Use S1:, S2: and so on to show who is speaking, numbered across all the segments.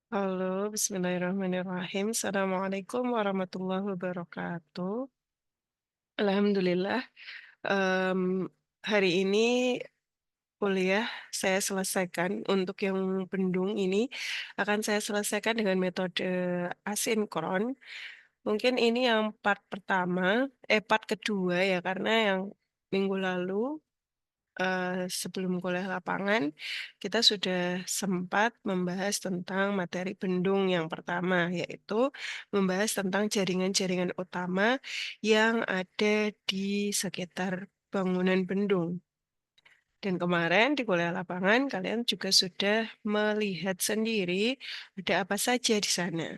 S1: Halo, bismillahirrahmanirrahim. Assalamualaikum warahmatullahi wabarakatuh. Alhamdulillah, mmm, hari ini kuliah saya selesaikan untuk yang bendung ini akan saya selesaikan dengan metode asinkron. Mungkin ini yang part kedua ya, karena yang minggu lalu sebelum kuliah lapangan, kita sudah sempat membahas tentang materi bendung yang pertama, yaitu membahas tentang jaringan-jaringan utama yang ada di sekitar bangunan bendung. Dan kemarin di kuliah lapangan, kalian juga sudah melihat sendiri ada apa saja di sana.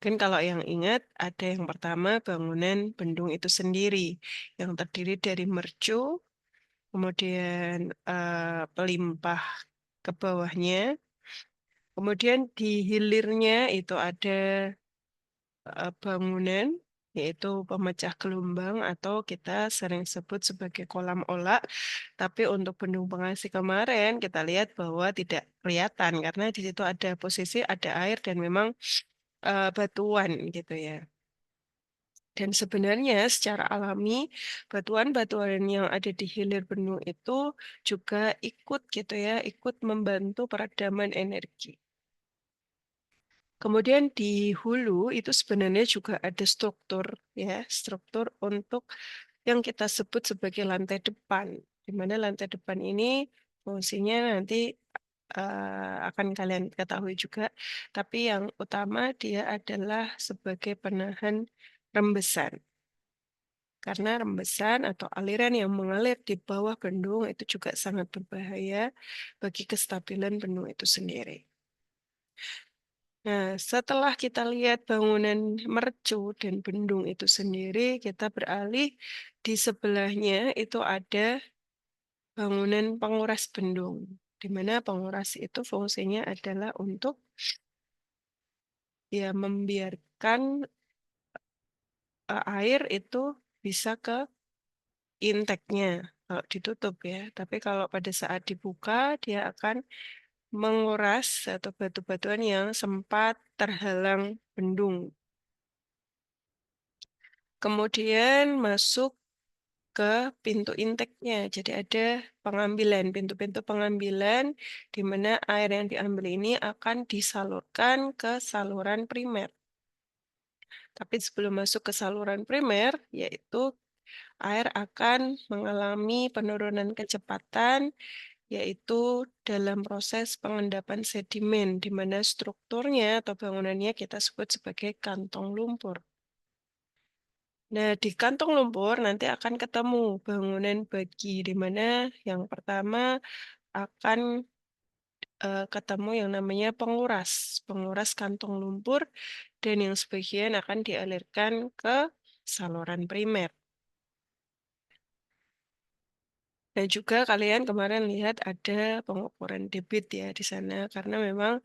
S1: Mungkin kalau yang ingat, ada yang pertama bangunan bendung itu sendiri, yang terdiri dari mercu, kemudian, pelimpah ke bawahnya, kemudian di hilirnya itu ada, bangunan, yaitu pemecah gelombang atau kita sering sebut sebagai kolam olah, tapi untuk bendung pengasih kemarin kita lihat bahwa tidak kelihatan karena di situ ada posisi ada air dan memang, batuan gitu ya. Dan sebenarnya secara alami, batuan-batuan yang ada di hilir benua itu juga ikut gitu ya, ikut membantu peredaman energi. Kemudian di hulu itu sebenarnya juga ada struktur ya, struktur untuk yang kita sebut sebagai lantai depan. Di mana lantai depan ini fungsinya nanti akan kalian ketahui juga, tapi yang utama dia adalah sebagai penahan rembesan. Karena rembesan atau aliran yang mengalir di bawah bendung itu juga sangat berbahaya bagi kestabilan bendung itu sendiri. Nah, setelah kita lihat bangunan mercu dan bendung itu sendiri, kita beralih di sebelahnya itu ada bangunan penguras bendung, di mana penguras itu fungsinya adalah untuk ya membiarkan air itu bisa ke intake-nya kalau ditutup ya, tapi kalau pada saat dibuka dia akan menguras atau batu-batuan yang sempat terhalang bendung. Kemudian masuk ke pintu intake-nya. Jadi ada pengambilan, pintu-pintu pengambilan di mana air yang diambil ini akan disalurkan ke saluran primer. Tapi sebelum masuk ke saluran primer, yaitu air akan mengalami penurunan kecepatan, yaitu dalam proses pengendapan sedimen, di mana strukturnya atau bangunannya kita sebut sebagai kantong lumpur. Nah, di kantong lumpur nanti akan ketemu bangunan bagi, di mana yang pertama akan ketemu yang namanya penguras, penguras kantong lumpur, dan yang sebagian akan dialirkan ke saluran primer. Dan juga kalian kemarin lihat ada pengukuran debit ya di sana, karena memang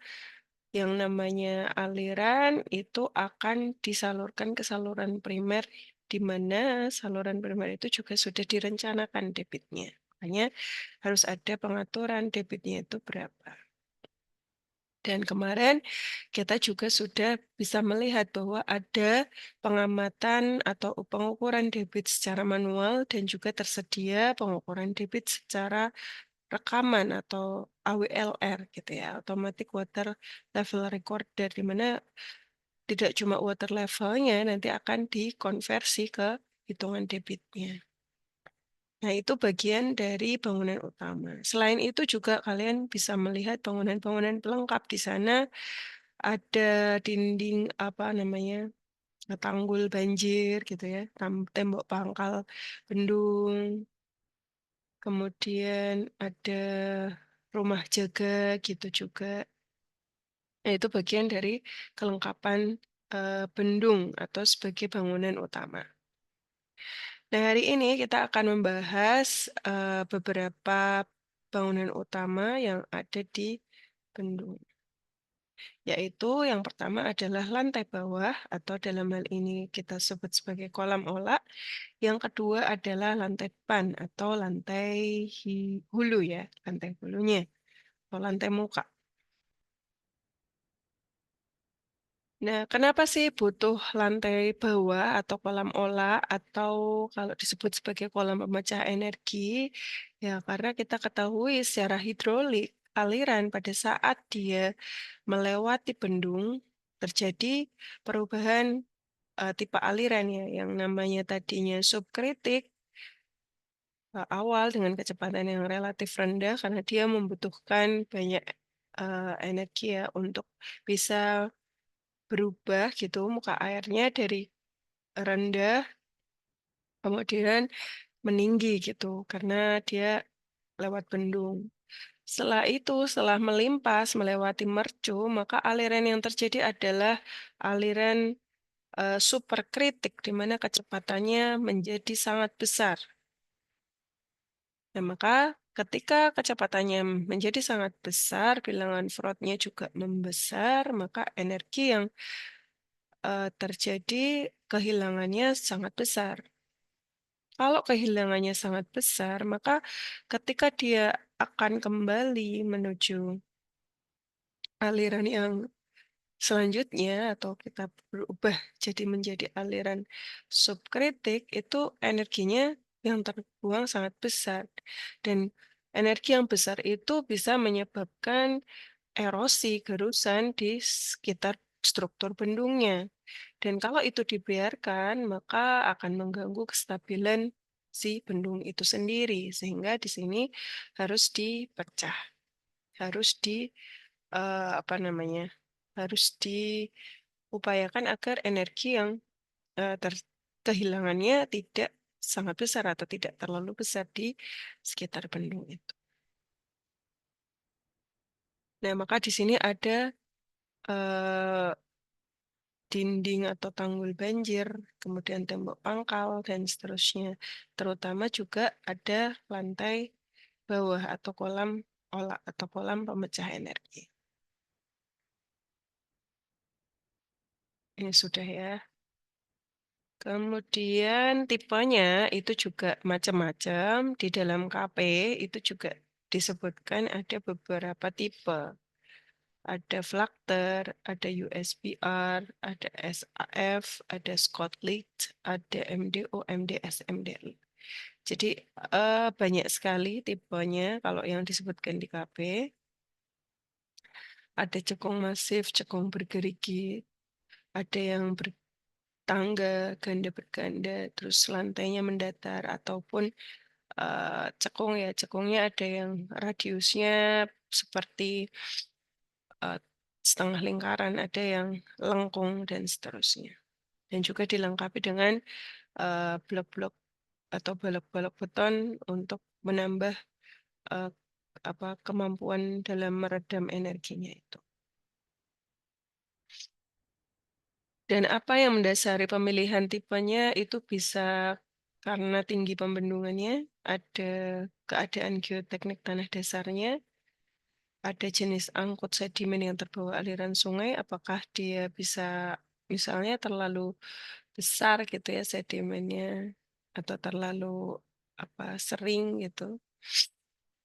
S1: yang namanya aliran itu akan disalurkan ke saluran primer, di mana saluran primer itu juga sudah direncanakan debitnya. Makanya harus ada pengaturan debitnya itu berapa. Dan kemarin kita juga sudah bisa melihat bahwa ada pengamatan atau pengukuran debit secara manual dan juga tersedia pengukuran debit secara rekaman atau AWLR gitu ya, Automatic Water Level Recorder, di mana tidak cuma water levelnya nanti akan dikonversi ke hitungan debitnya. Nah, itu bagian dari bangunan utama. Selain itu juga kalian bisa melihat bangunan-bangunan pelengkap di sana, ada dinding, apa namanya, tanggul banjir gitu ya, tembok pangkal bendung, kemudian ada rumah jaga gitu juga. Nah, itu bagian dari kelengkapan, bendung atau sebagai bangunan utama. Nah, hari ini kita akan membahas, beberapa bangunan utama yang ada di bendung, yaitu yang pertama adalah lantai bawah atau dalam hal ini kita sebut sebagai kolam olah, yang kedua adalah lantai depan atau lantai hulu ya, lantai hulunya atau lantai muka. Nah, kenapa sih butuh lantai bawah atau kolam olah atau kalau disebut sebagai kolam pemecah energi? Ya, karena kita ketahui secara hidrolik, aliran pada saat dia melewati bendung terjadi perubahan tipe aliran ya, yang namanya tadinya subkritik awal dengan kecepatan yang relatif rendah karena dia membutuhkan banyak energi ya untuk bisa berubah gitu muka airnya dari rendah kemudian meninggi gitu karena dia lewat bendung. Setelah itu, setelah melimpas melewati mercu, maka aliran yang terjadi adalah aliran superkritik di mana kecepatannya menjadi sangat besar. Nah, maka ketika kecepatannya menjadi sangat besar, bilangan Freud-nya juga membesar, maka energi yang terjadi kehilangannya sangat besar. Kalau kehilangannya sangat besar, maka ketika dia akan kembali menuju aliran yang selanjutnya atau kita berubah jadi menjadi aliran subkritik, itu energinya yang terbuang sangat besar. Dan energi yang besar itu bisa menyebabkan erosi, gerusan di sekitar struktur bendungnya. Dan kalau itu dibiarkan, maka akan mengganggu kestabilan si bendung itu sendiri, sehingga di sini harus dipecah, harus apa namanya, harus diupayakan agar energi yang, kehilangannya tidak sangat besar atau tidak terlalu besar di sekitar bendung itu. Nah, maka di sini ada, eee dinding atau tanggul banjir, kemudian tembok pangkal, dan seterusnya. Terutama juga ada lantai bawah atau kolam olah atau kolam pemecah energi. Ini sudah ya. Kemudian tipenya itu juga macam-macam. Di dalam KP itu juga disebutkan ada beberapa tipe. Ada Flactor, ada USBR, ada SAF, ada Scotlit, ada MDO, MDS, MDL. Jadi, banyak sekali tipenya kalau yang disebutkan di KB. Ada cekung masif, cekung bergerigi, ada yang bertangga, ganda berganda, terus lantainya mendatar, ataupun cekung ya, cekungnya ada yang radiusnya seperti setengah lingkaran, ada yang lengkung, dan seterusnya. Dan juga dilengkapi dengan blok-blok atau balok-balok beton untuk menambah eee, kemampuan dalam meredam energinya itu. Dan apa yang mendasari pemilihan tipenya itu bisa karena tinggi pembendungannya, ada keadaan geoteknik tanah dasarnya, ada jenis angkut sedimen yang terbawa aliran sungai, apakah dia bisa misalnya terlalu besar gitu ya sedimennya, atau terlalu sering gitu.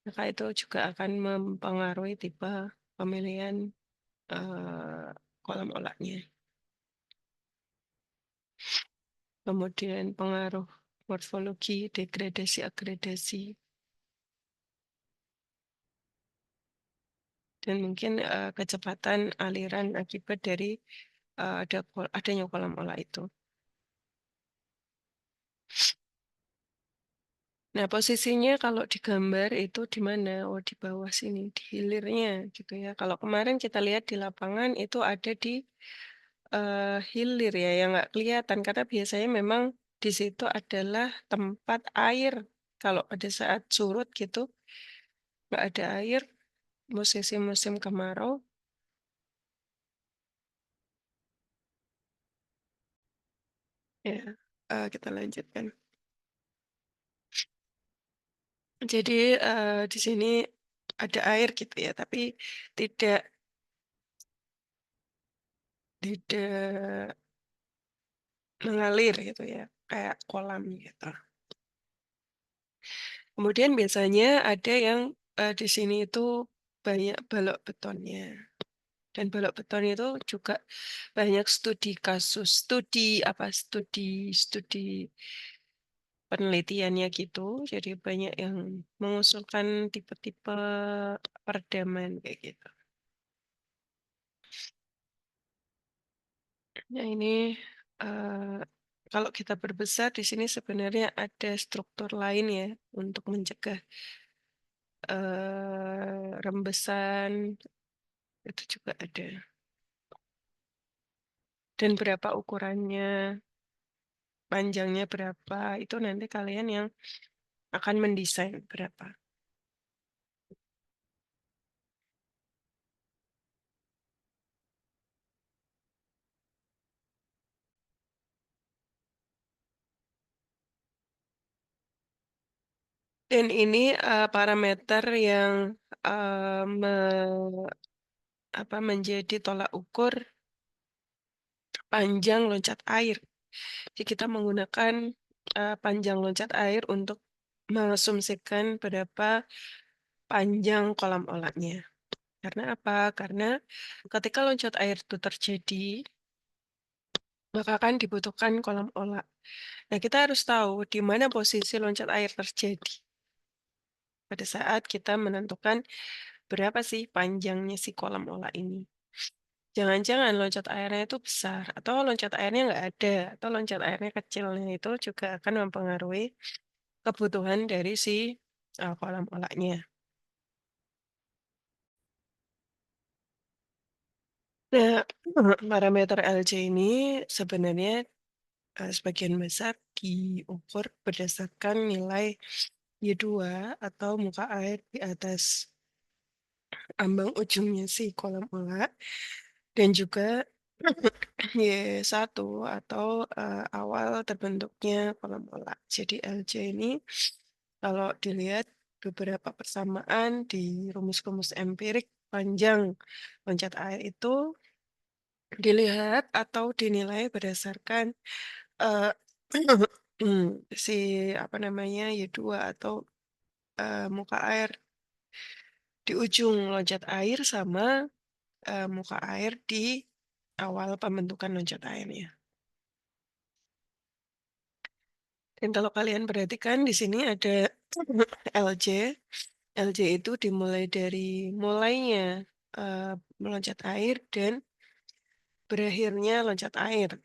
S1: Maka itu juga akan mempengaruhi tipe pemilihan, kolam olahnya. Kemudian pengaruh morfologi, degradasi, agredasi, dan mungkin, kecepatan aliran akibat dari, adanya kolam olah itu. Nah, posisinya kalau di gambar itu di mana? Oh, di bawah sini, di hilirnya gitu ya. Kalau kemarin kita lihat di lapangan itu ada di hilir ya, yang nggak kelihatan karena biasanya memang di situ adalah tempat air. Kalau pada saat surut gitu, nggak ada air, musim-musim kemarau, ya, kita lanjutkan. Jadi, di sini ada air gitu ya, tapi tidak tidak mengalir gitu ya, kayak kolam gitu. Kemudian biasanya ada yang, di sini itu banyak balok betonnya. Dan balok beton itu juga banyak studi kasus, studi studi penelitiannya gitu. Jadi banyak yang mengusulkan tipe-tipe peredam kayak gitu. Nah ini, eee, kalau kita berbesar di sini sebenarnya ada struktur lain ya untuk mencegah, rembesan, itu juga ada. Dan berapa ukurannya, panjangnya berapa, itu nanti kalian yang akan mendesain berapa. Dan ini, parameter yang, me menjadi tolak ukur panjang loncat air. Jadi kita menggunakan, panjang loncat air untuk mengasumsikan berapa panjang kolam olatnya. Karena apa? Karena ketika loncat air itu terjadi, maka akan dibutuhkan kolam olah. Nah, kita harus tahu di mana posisi loncat air terjadi pada saat kita menentukan berapa sih panjangnya si kolam olah ini. Jangan-jangan loncat airnya itu besar, atau loncat airnya nggak ada, atau loncat airnya kecil. Nah, itu juga akan mempengaruhi kebutuhan dari si kolam olahnya. Nah, parameter LC ini sebenarnya sebagian besar diukur berdasarkan nilai Y2 atau muka air di atas ambang ujungnya si kolam olah dan juga Y1 atau, awal terbentuknya kolam olah. Jadi LC ini kalau dilihat beberapa persamaan di rumus-rumus empirik panjang loncat air itu dilihat atau dinilai berdasarkan, eee, si Y2 atau, muka air di ujung loncat air sama, muka air di awal pembentukan loncat airnya. Dan kalau kalian perhatikan di sini ada LJ. LJ itu dimulai dari mulainya, meloncat air dan berakhirnya loncat air.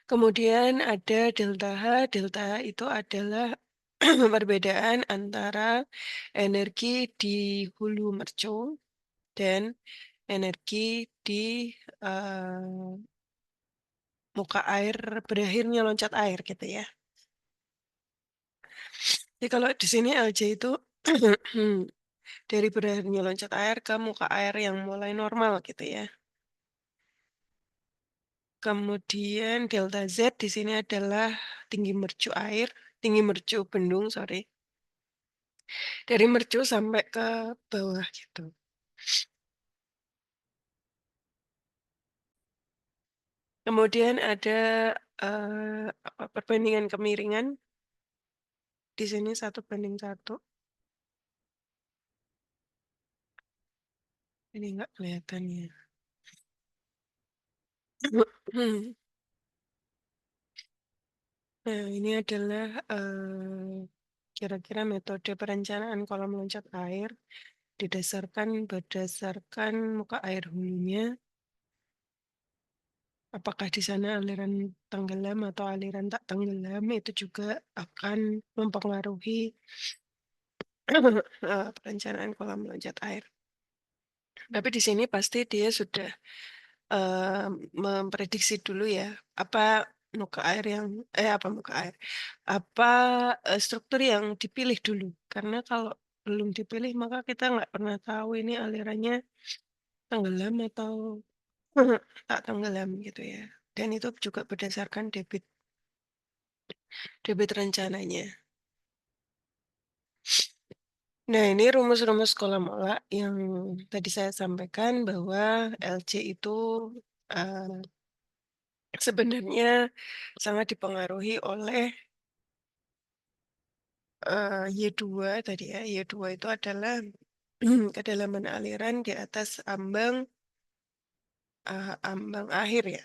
S1: Kemudian ada delta H. Delta H itu adalah perbedaan antara energi di hulu mercung dan energi di, muka air berakhirnya loncat air gitu ya. Jadi kalau di sini LJ itu dari berakhirnya loncat air ke muka air yang mulai normal gitu ya. Kemudian delta Z di sini adalah tinggi mercu bendung, sorry. Dari mercu sampai ke bawah gitu. Kemudian ada, perbandingan kemiringan, di sini 1:1. Ini nggak kelihatan ya. Nah, ini adalah, kira-kira metode perencanaan kolam loncat air berdasarkan muka air hulunya, apakah di sana aliran tenggelam atau aliran tak tenggelam, itu juga akan mempengaruhi, perencanaan kolam loncat air. Tapi di sini pasti dia sudah, memprediksi dulu ya, apa muka air yang apa muka air, apa, struktur yang dipilih dulu. Karena kalau belum dipilih maka kita nggak pernah tahu ini alirannya tenggelam atau tak tenggelam gitu ya. Dan itu juga berdasarkan debit debit rencananya. Nah, ini rumus-rumus kolam olah yang tadi saya sampaikan bahwa LC itu, eee, sebenarnya sangat dipengaruhi oleh, Y2 tadi ya. Y2 itu adalah kedalaman aliran di atas ambang akhir ya.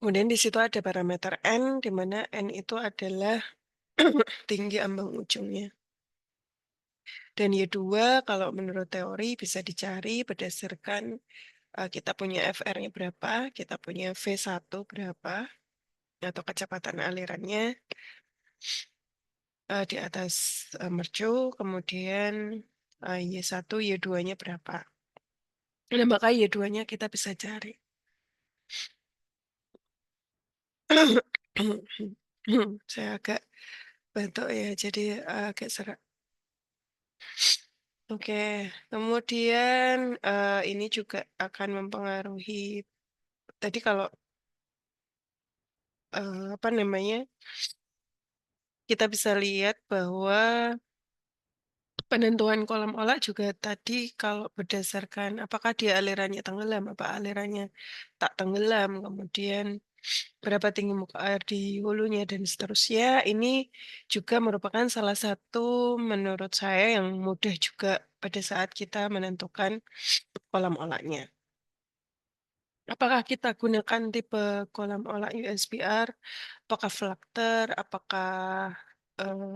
S1: Kemudian di situ ada parameter N, di mana N itu adalah tinggi ambang ujungnya. Dan Y2 kalau menurut teori bisa dicari berdasarkan kita punya FR-nya berapa, kita punya V1 berapa, atau kecepatan alirannya di atas mercu, kemudian Y1, Y2-nya berapa. Nah, maka Y2-nya kita bisa cari. Saya agak batuk ya, jadi agak serak. Oke, kemudian ini juga akan mempengaruhi. Tadi kalau apa namanya, kita bisa lihat bahwa penentuan kolam olah juga tadi kalau berdasarkan apakah dia alirannya tenggelam, apa alirannya tak tenggelam, kemudian berapa tinggi muka air di hulunya dan seterusnya. Ini juga merupakan salah satu menurut saya yang mudah juga pada saat kita menentukan kolam olahnya. Apakah kita gunakan tipe kolam olah USBR, apakah flakter, apakah eh,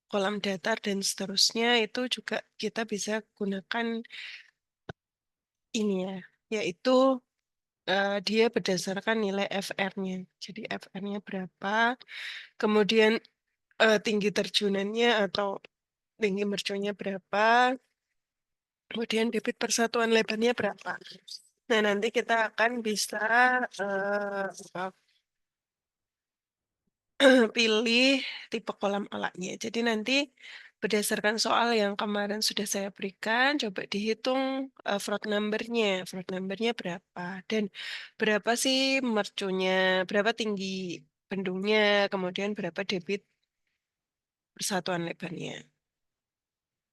S1: kolam datar dan seterusnya itu juga kita bisa gunakan ini ya, yaitu dia berdasarkan nilai FR-nya. Jadi FR-nya berapa, kemudian tinggi terjunannya atau tinggi mercunya berapa, kemudian debit persatuan lebarnya berapa. Nah, nanti kita akan bisa pilih tipe kolam olah-nya. Jadi nanti berdasarkan soal yang kemarin sudah saya berikan, coba dihitung float number-nya. Float number-nya berapa dan berapa sih mercunya, berapa tinggi bendungnya, kemudian berapa debit persatuan lebarnya.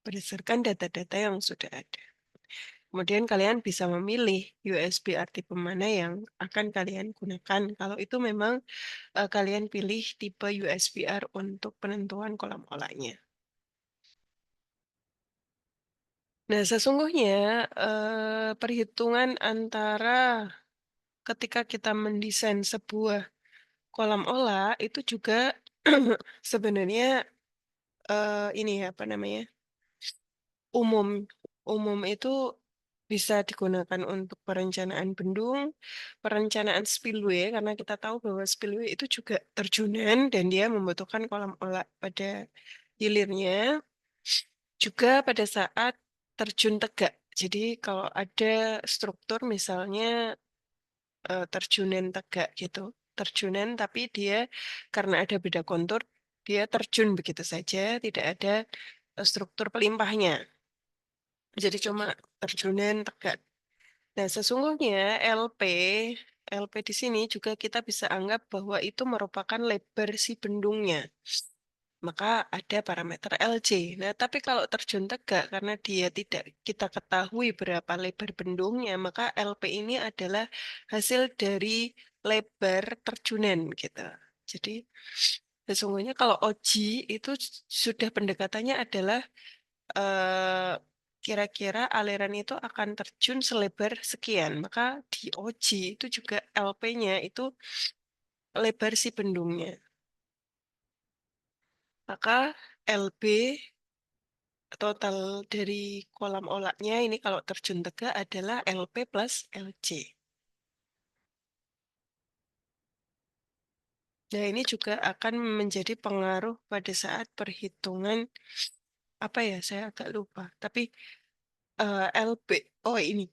S1: Berdasarkan data-data yang sudah ada. Kemudian kalian bisa memilih USB-R tipe mana yang akan kalian gunakan. Kalau itu memang kalian pilih tipe USB-R untuk penentuan kolam olahnya. Nah, sesungguhnya perhitungan antara ketika kita mendesain sebuah kolam olah itu juga sebenarnya ini ya, apa namanya, umum. Umum itu bisa digunakan untuk perencanaan bendung, perencanaan spillway, karena kita tahu bahwa spillway itu juga terjunan dan dia membutuhkan kolam olah pada hilirnya. Juga pada saat terjun tegak. Jadi kalau ada struktur misalnya terjunan tegak gitu. Terjunan tapi dia karena ada beda kontur, dia terjun begitu saja, tidak ada struktur pelimpahnya. Jadi cuma terjunan tegak. Nah, sesungguhnya LP di sini juga kita bisa anggap bahwa itu merupakan lebar si bendungnya. Maka ada parameter LC. Nah, tapi kalau terjun tegak karena dia tidak kita ketahui berapa lebar bendungnya, maka LP ini adalah hasil dari lebar terjunan gitu. Jadi sesungguhnya kalau OG itu sudah pendekatannya adalah eh, kira-kira aliran itu akan terjun selebar sekian. Maka di OG itu juga LP-nya itu lebar si bendungnya. Maka LB total dari kolam olahnya ini kalau terjun tegak adalah LP plus LC. Nah, ini juga akan menjadi pengaruh pada saat perhitungan apa ya, saya agak lupa. Tapi LP, oh ini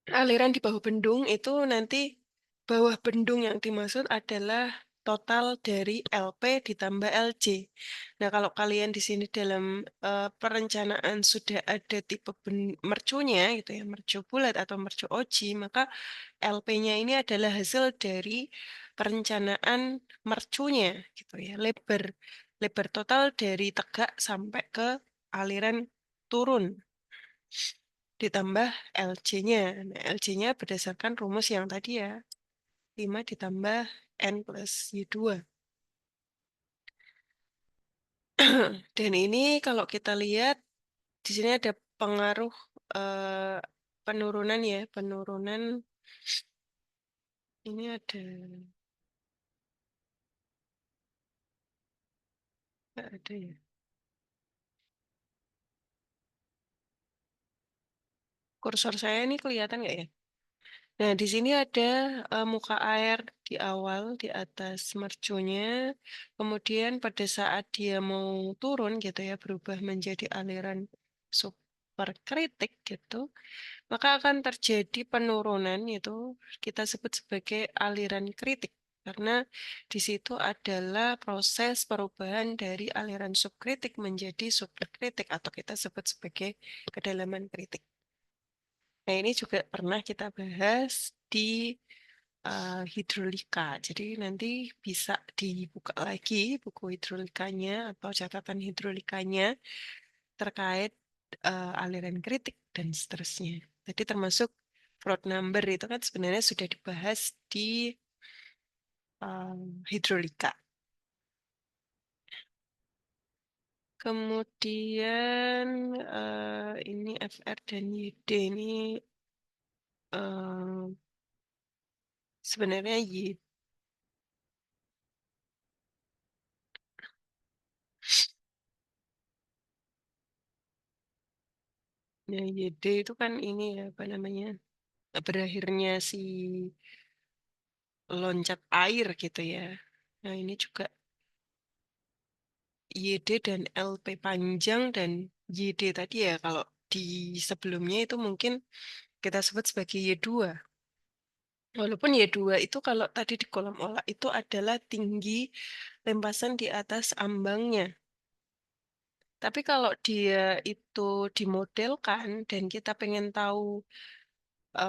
S1: aliran di bawah bendung itu nanti bawah bendung yang dimaksud adalah total dari LP ditambah LC. Nah, kalau kalian di sini dalam perencanaan sudah ada tipe mercunya gitu ya, mercu bulat atau mercu oji, maka LP-nya ini adalah hasil dari perencanaan mercunya gitu ya, lebar lebar total dari tegak sampai ke aliran turun ditambah LC-nya. Nah, LC-nya berdasarkan rumus yang tadi ya, 5 ditambah N plus Y2. Dan ini kalau kita lihat di sini ada pengaruh, eee, penurunan ya, penurunan ini ada nggak ada ya? Kursor saya ini kelihatan nggak ya? Nah, di sini ada, muka air di awal, di atas mercunya, kemudian pada saat dia mau turun gitu ya, berubah menjadi aliran superkritik gitu, maka akan terjadi penurunan itu kita sebut sebagai aliran kritik. Karena di situ adalah proses perubahan dari aliran subkritik menjadi superkritik atau kita sebut sebagai kedalaman kritik. Nah, ini juga pernah kita bahas di hidrolika. Jadi nanti bisa dibuka lagi buku hidrolikanya atau catatan hidrolikanya terkait aliran kritik dan seterusnya. Jadi termasuk Froude number itu kan sebenarnya sudah dibahas di hidrolika. Kemudian ini FR dan YD ini eh, sebenarnya YD itu kan ini ya apa namanya berakhirnya si loncat air gitu ya. Nah, ini juga YD dan LP panjang dan YD tadi ya kalau di sebelumnya itu mungkin kita sebut sebagai Y2. Walaupun Y2 itu kalau tadi di kolom olah itu adalah tinggi lempasan di atas ambangnya. Tapi kalau dia itu dimodelkan dan kita pengen tahu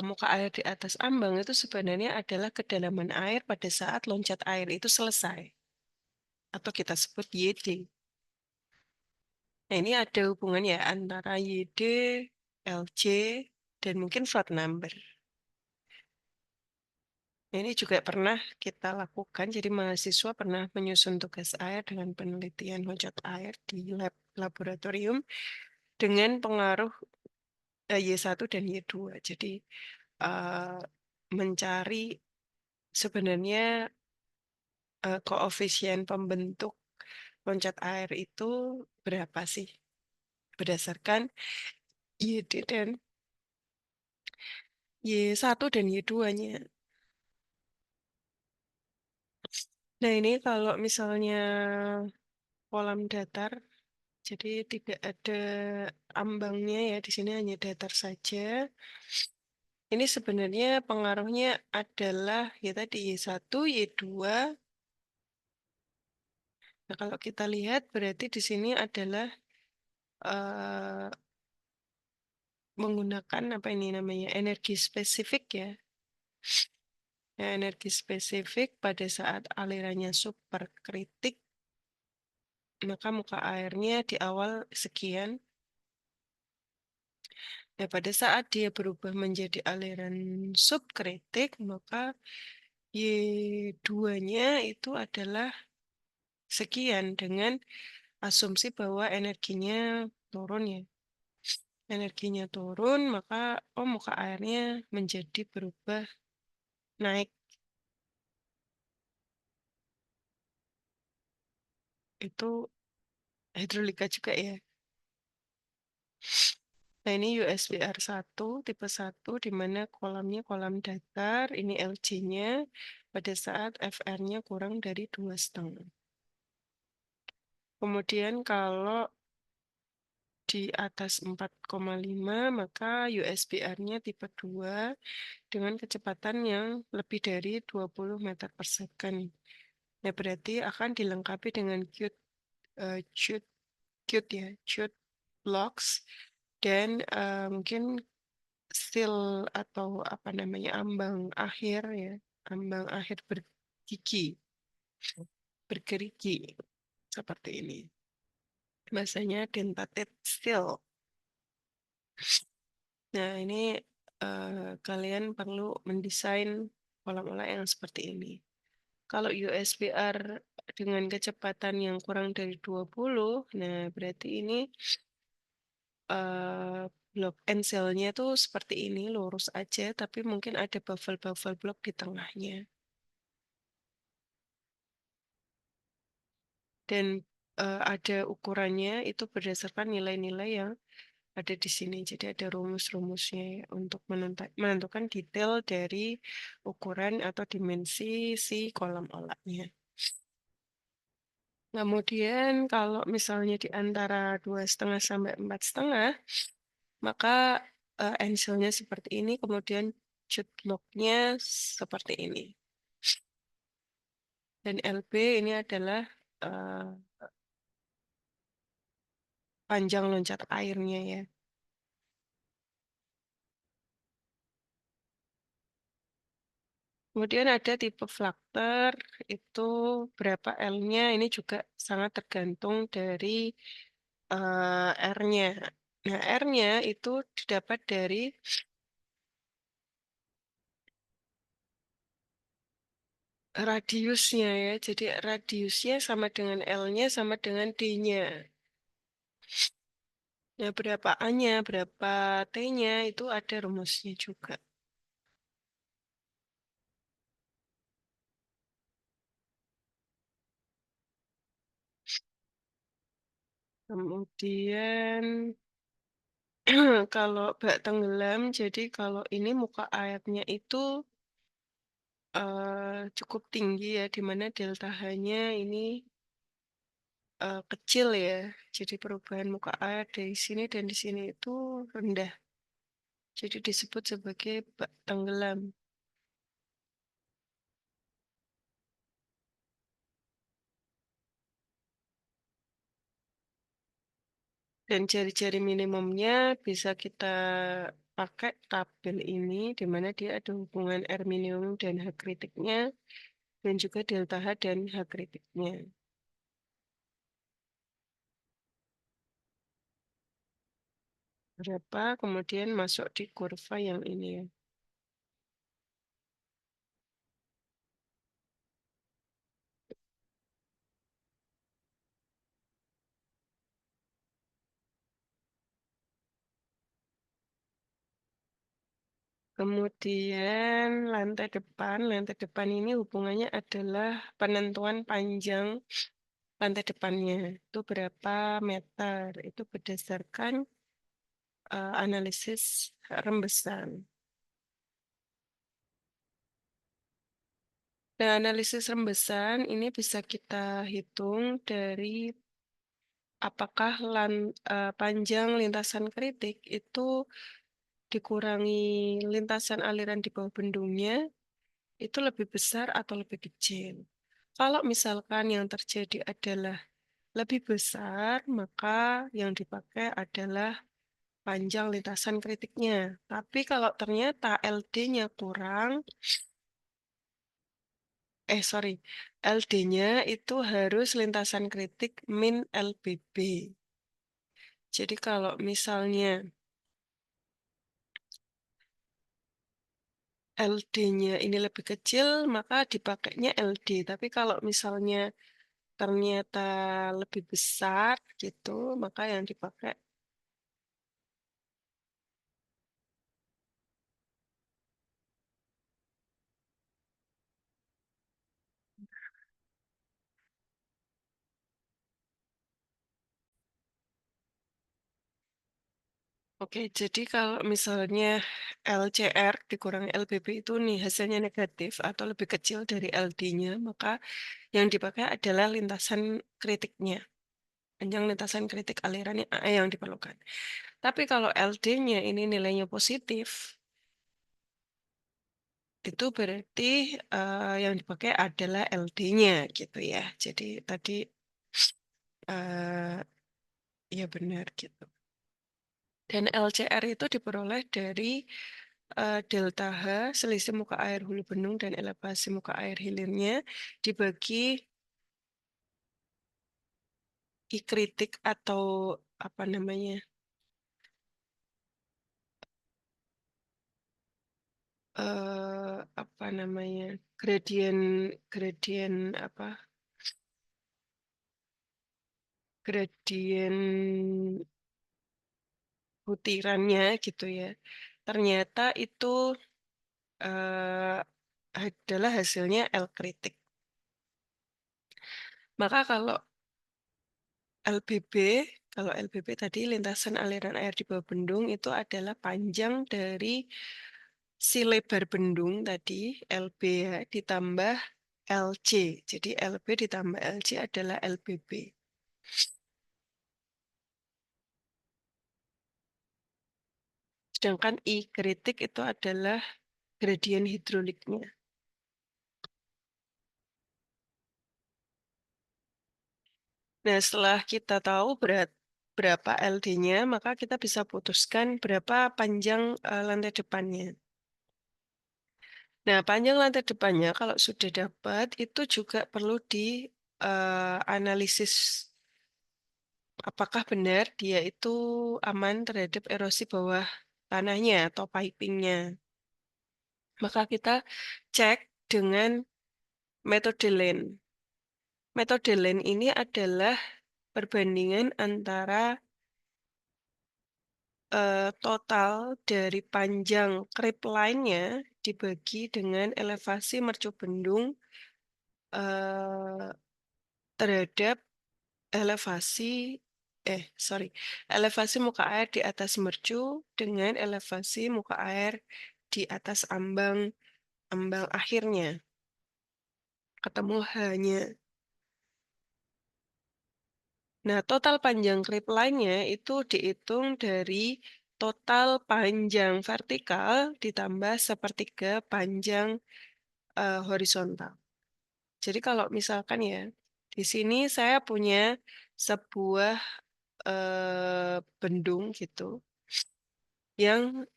S1: muka air di atas ambang itu sebenarnya adalah kedalaman air pada saat loncat air itu selesai atau kita sebut YD. Nah, ini ada hubungan ya antara YD, LC, dan mungkin flood number. Nah, ini juga pernah kita lakukan, jadi mahasiswa pernah menyusun tugas air dengan penelitian loncat air di laboratorium dengan pengaruh Y1 dan Y2. Jadi eh, mencari sebenarnya koefisien pembentuk loncat air itu berapa sih berdasarkan YD dan Y1 dan Y2-nya. Nah, ini kalau misalnya kolam datar, jadi tidak ada ambangnya ya, di sini hanya datar saja. Ini sebenarnya pengaruhnya adalah ya tadi Y1, Y2. Nah, kalau kita lihat berarti di sini adalah eh, menggunakan apa ini namanya energi spesifik ya. Ya, energi spesifik pada saat alirannya superkritik, maka muka airnya di awal sekian. Ya, pada saat dia berubah menjadi aliran subkritik, maka Y2-nya itu adalah sekian dengan asumsi bahwa energinya turun ya. Energinya turun, maka muka airnya menjadi berubah naik. Itu hidrolika juga ya. Nah, ini USBR 1, tipe 1, di mana kolamnya kolam datar, ini LC-nya, pada saat FR-nya kurang dari 2,5. Kemudian kalau di atas 4,5, maka USBR-nya tipe 2 dengan kecepatan yang lebih dari 20 meter per second. Nah, berarti akan dilengkapi dengan chute, chute ya, chute blocks, dan mungkin seal atau apa namanya ambang akhir ya, ambang akhir bergigi, bergerigi seperti ini. Bahasanya dentated seal. Nah, ini kalian perlu mendesain kolam olah yang seperti ini. Kalau USBR dengan kecepatan yang kurang dari 20, nah berarti ini, eee, blok enselnya tuh seperti ini, lurus aja, tapi mungkin ada bavel-bavel blok di tengahnya. Dan, ada ukurannya itu berdasarkan nilai-nilai yang ada di sini. Jadi ada rumus-rumusnya ya untuk menentukan detail dari ukuran atau dimensi si kolam olah-nya. Kemudian kalau misalnya di antara 2,5 sampai 4,5, maka, ensilnya seperti ini, kemudian cut lock-nya seperti ini. Dan LB ini adalah, eee, panjang loncat airnya ya. Kemudian ada tipe flakter, itu berapa L-nya, ini juga sangat tergantung dari, R-nya. Nah, R-nya itu didapat dari radiusnya ya, jadi radiusnya sama dengan L-nya sama dengan D-nya. Nah, berapa A-nya, berapa T-nya, itu ada rumusnya juga. Kemudian kalau bak tenggelam, jadi kalau ini muka airnya itu cukup tinggi ya, di mana delta H-nya ini, kecil ya. Jadi perubahan muka air dari sini dan di sini itu rendah. Jadi disebut sebagai bak tenggelam. Dan jari-jari minimumnya bisa kita pakai tabel ini, di mana dia ada hubungan R minimum dan H kritiknya, dan juga delta H dan H kritiknya. Berapa, kemudian masuk di kurva yang ini ya. Kemudian lantai depan ini hubungannya adalah penentuan panjang lantai depannya. Itu berapa meter, itu berdasarkan analisis rembesan. Nah, analisis rembesan ini bisa kita hitung dari apakah panjang lintasan kritik itu dikurangi lintasan aliran di bawah bendungnya, itu lebih besar atau lebih kecil. Kalau misalkan yang terjadi adalah lebih besar, maka yang dipakai adalah panjang lintasan kritiknya. Tapi kalau ternyata LD-nya kurang, sorry, LD-nya itu harus lintasan kritik min LBB. Jadi kalau misalnya LD-nya ini lebih kecil, maka dipakainya LD. Tapi kalau misalnya ternyata lebih besar gitu, maka yang dipakai. Oke, jadi kalau misalnya LCR dikurangi LBB itu nih hasilnya negatif atau lebih kecil dari LD-nya, maka yang dipakai adalah lintasan kritiknya, panjang lintasan kritik alirannya yang diperlukan. Tapi kalau LD-nya ini nilainya positif, itu berarti yang dipakai adalah LD-nya gitu ya. Jadi tadi eh, ya benar gitu. Dan LCR itu diperoleh dari delta H, selisih muka air hulu bendung dan elevasi muka air hilirnya, dibagi I kritik atau apa namanya, apa namanya, gradien gradien apa, gradien butirannya gitu ya, ternyata itu, eee, adalah hasilnya L-kritik. Maka LBB kalau LBB tadi lintasan aliran air di bawah bendung itu adalah panjang dari si lebar bendung tadi, LB ya, ditambah LC. Jadi LB ditambah LC adalah LBB. Sedangkan I kritik itu adalah gradien hidroliknya. Nah, setelah kita tahu berapa LD-nya, maka kita bisa putuskan berapa panjang lantai depannya. Nah, panjang lantai depannya kalau sudah dapat, itu juga perlu dianalisis apakah benar dia itu aman terhadap erosi bawah tanahnya atau pipingnya. Maka kita cek dengan metode LAN. Metode LAN ini adalah perbandingan antara total dari panjang creep line-nya dibagi dengan elevasi mercubendung eee, terhadap elevasi elevasi muka air di atas mercu dengan elevasi muka air di atas ambang ambang akhirnya, ketemu H-nya. Nah, total panjang creep line-nya itu dihitung dari total panjang vertikal ditambah sepertiga panjang, horizontal. Jadi kalau misalkan ya, di sini saya punya sebuah, bendung gitu yang,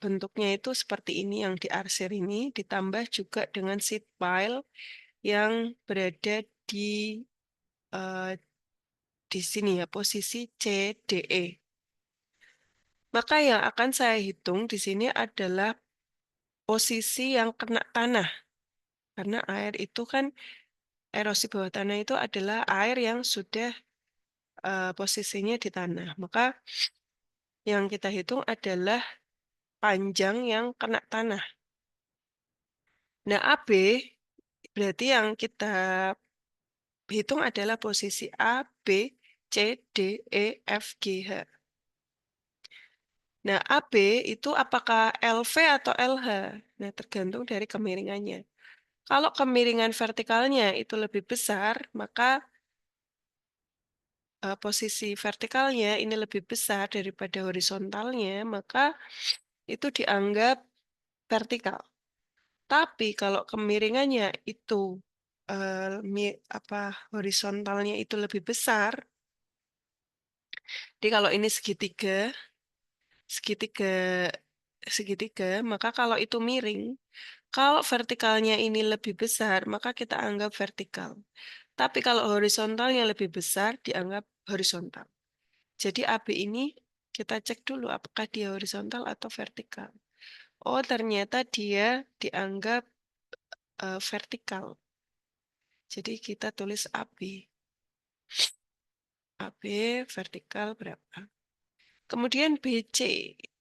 S1: bentuknya itu seperti ini yang diarsir ini, ditambah juga dengan seed pile yang berada eee, di sini ya, posisi CDE. Maka yang akan saya hitung di sini adalah posisi yang kena tanah, karena air itu kan erosi bawah tanah itu adalah air yang sudah, posisinya di tanah. Maka yang kita hitung adalah panjang yang kena tanah. Nah, AB berarti yang kita hitung adalah posisi A, B, C, D, E, F, G, H. Nah, AB itu apakah LV atau LH? Nah, tergantung dari kemiringannya. Kalau kemiringan vertikalnya itu lebih besar, maka posisi vertikalnya ini lebih besar daripada horizontalnya, maka itu dianggap vertikal. Tapi kalau kemiringannya itu horizontalnya itu lebih besar, jadi kalau ini segitiga, segitiga segitiga, maka kalau itu miring, kalau vertikalnya ini lebih besar, maka kita anggap vertikal. Tapi kalau horizontalnya lebih besar, dianggap horizontal. Jadi AB ini kita cek dulu apakah dia horizontal atau vertikal. Oh, ternyata dia dianggap vertikal. Jadi kita tulis AB. AB vertikal berapa? Kemudian BC.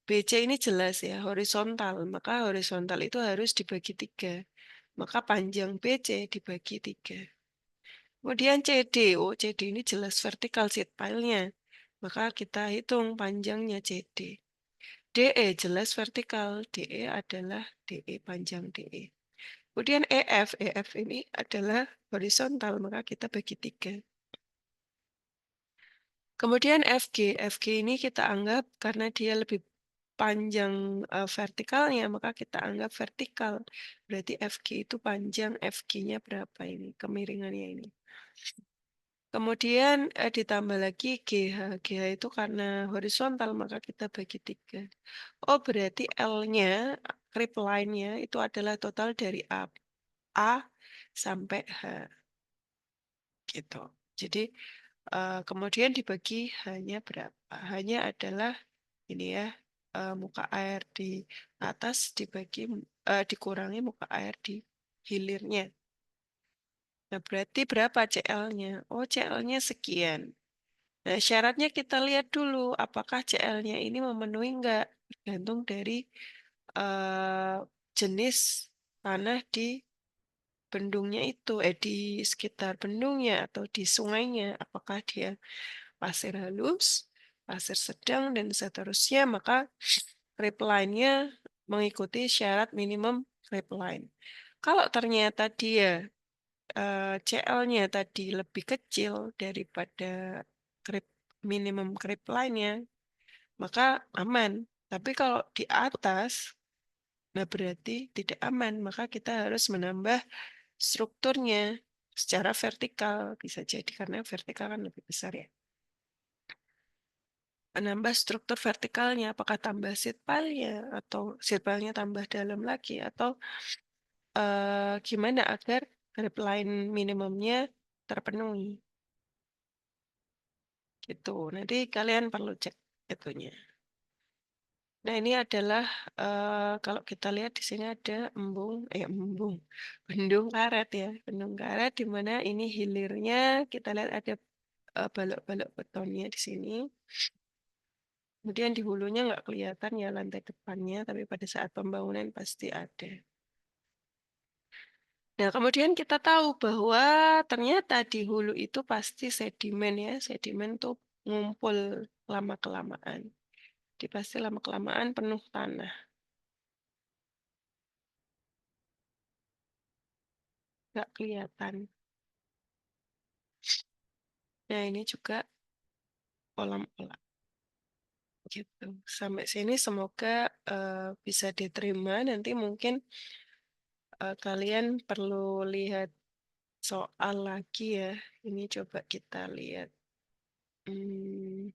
S1: BC ini jelas ya, horizontal. Maka horizontal itu harus dibagi 3. Maka panjang BC dibagi 3. Kemudian CD. Oh, CD ini jelas vertikal sheet pile-nya. Maka kita hitung panjangnya CD. DE jelas vertikal. DE adalah DE panjang DE. Kemudian EF. EF ini adalah horizontal. Maka kita bagi 3. Kemudian FG, FG ini kita anggap karena dia lebih panjang vertikalnya, maka kita anggap vertikal. Berarti FG itu panjang FG-nya berapa ini, kemiringannya ini. Kemudian ditambah lagi GH. GH itu karena horizontal, maka kita bagi 3. Oh, berarti L-nya, creep line-nya itu adalah total dari A sampai H. Gitu. Jadi kemudian dibagi hanya berapa? Hanya adalah ini ya, muka air di atas dikurangi muka air di hilirnya. Nah, berarti berapa CL-nya? Oh, CL-nya sekian. Nah, syaratnya kita lihat dulu apakah CL-nya ini memenuhi enggak, tergantung dari, eee, jenis tanah di bendungnya itu, di sekitar bendungnya atau di sungainya. Apakah dia pasir halus, pasir sedang, dan seterusnya, maka repline-nya mengikuti syarat minimum repline. Kalau ternyata dia, CL-nya tadi lebih kecil daripada krip minimum repline-nya, maka aman. Tapi kalau di atas, nah berarti tidak aman, maka kita harus menambah strukturnya secara vertikal, bisa jadi karena vertikal kan lebih besar ya. Menambah struktur vertikalnya, apakah tambah seat pile-nya atau seat pile-nya tambah dalam lagi atau gimana agar grip line minimumnya terpenuhi, gitu. Nanti kalian perlu cek itunya. Nah, ini adalah, kalau kita lihat di sini ada embung, bendung karet ya, bendung karet di mana ini hilirnya kita lihat ada, balok-balok betonnya di sini. Kemudian di hulunya nggak kelihatan ya lantai depannya, tapi pada saat pembangunan pasti ada. Nah, kemudian kita tahu bahwa ternyata di hulu itu pasti sedimen ya, sedimen tuh ngumpul lama-kelamaan. Jadi pasti lama-kelamaan penuh tanah, nggak kelihatan. Nah, ini juga kolam olah gitu. Sampai sini semoga bisa diterima. Nanti mungkin kalian perlu lihat soal lagi ya. Ini coba kita lihat. Hmm,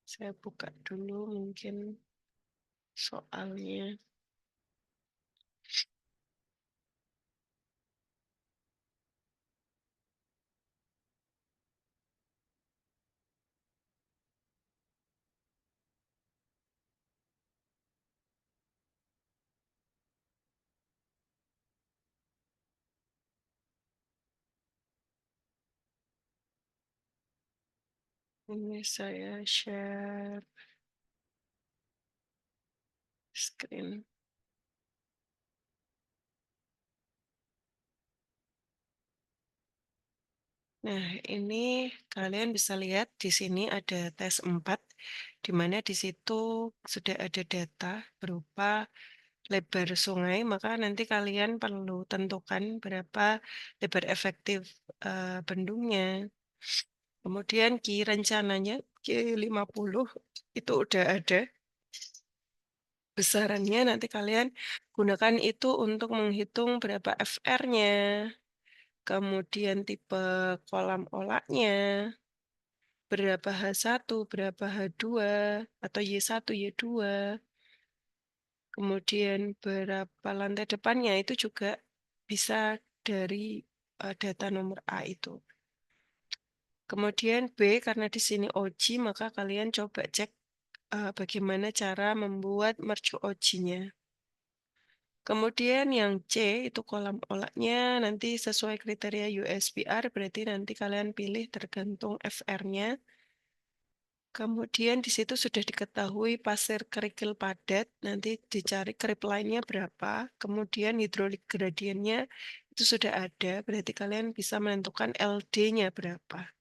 S1: saya buka dulu mungkin soalnya. Ini saya share screen. Nah, ini kalian bisa lihat di sini ada tes 4, di mana di situ sudah ada data berupa lebar sungai, maka nanti kalian perlu tentukan berapa lebar efektif bendungnya. Kemudian rencananya Q50 itu udah ada besarannya, nanti kalian gunakan itu untuk menghitung berapa FR-nya, kemudian tipe kolam otaknya, berapa H1, berapa H2, atau Y1, Y2, kemudian berapa lantai depannya, itu juga bisa dari data nomor A itu. Kemudian B, karena di sini OJ, maka kalian coba cek bagaimana cara membuat mercu OJ-nya. Kemudian yang C itu kolam otaknya nanti sesuai kriteria USBR, berarti nanti kalian pilih tergantung FR-nya. Kemudian di situ sudah diketahui pasir kerikil padat, nanti dicari creep line-nya berapa, kemudian hidrolik gradiennya itu sudah ada, berarti kalian bisa menentukan LD-nya berapa.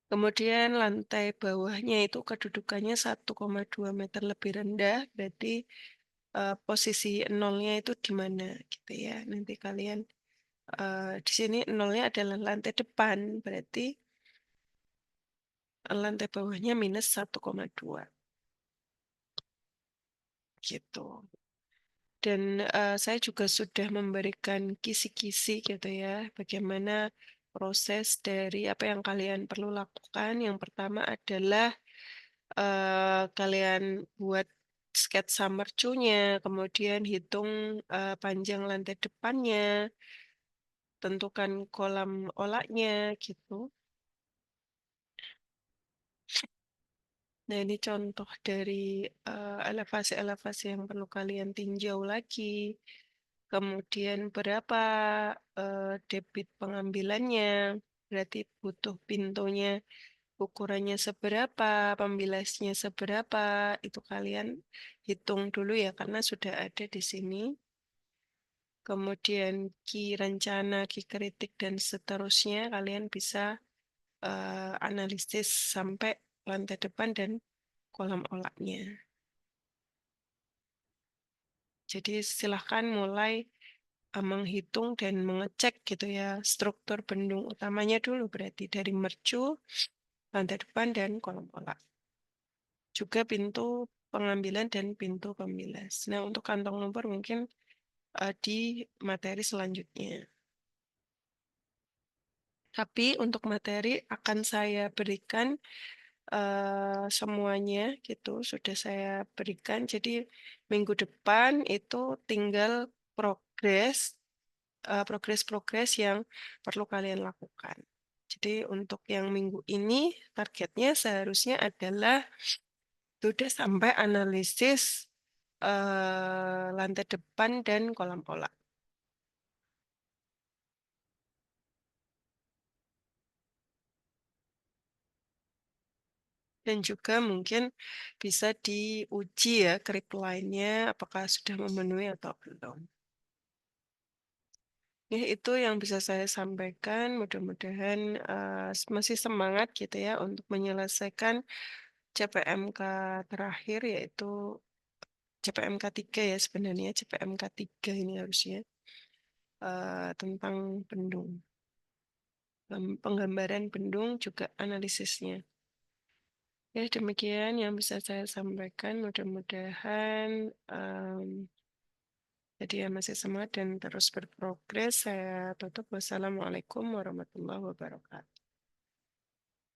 S1: Kemudian lantai bawahnya itu kedudukannya 1,2 meter lebih rendah, berarti posisi nolnya itu di mana gitu ya. Nanti kalian di sini nolnya adalah lantai depan, berarti lantai bawahnya minus 1,2 gitu. Dan saya juga sudah memberikan kisi-kisi gitu ya, bagaimana proses dari apa yang kalian perlu lakukan. Yang pertama adalah kalian buat sketsa mercunya, kemudian hitung panjang lantai depannya, tentukan kolam olaknya gitu. Nah, ini contoh dari elevasi-elevasi yang perlu kalian tinjau lagi. kemudian berapa, debit pengambilannya, berarti butuh pintunya ukurannya seberapa, pembilasnya seberapa, itu kalian hitung dulu ya karena sudah ada di sini. Kemudian rencana, kritik, dan seterusnya kalian bisa, analisis sampai lantai depan dan kolam olahnya. Jadi silahkan mulai, menghitung dan mengecek gitu ya, struktur bendung utamanya dulu berarti dari mercu, lantai depan, dan kolam olah. Juga pintu pengambilan dan pintu pembilas. Nah, untuk kantong lumpur mungkin, di materi selanjutnya. Tapi untuk materi akan saya berikan, semuanya gitu, sudah saya berikan. Jadi minggu depan itu tinggal progres, progres-progres yang perlu kalian lakukan. Jadi untuk yang minggu ini targetnya seharusnya adalah sudah sampai analisis, lantai depan dan kolam pola. Dan juga mungkin bisa diuji ya krip lainnya apakah sudah memenuhi atau belum. Ya itu yang bisa saya sampaikan, mudah-mudahan, masih semangat gitu ya untuk menyelesaikan CPMK terakhir yaitu CPMK 3 ya sebenarnya, CPMK 3 ini harusnya, tentang bendung, penggambaran bendung juga analisisnya. Ya demikian yang bisa saya sampaikan, mudah-mudahan, jadi ya masih semangat dan terus berprogres. Saya tutup. Wassalamualaikum warahmatullahi wabarakatuh.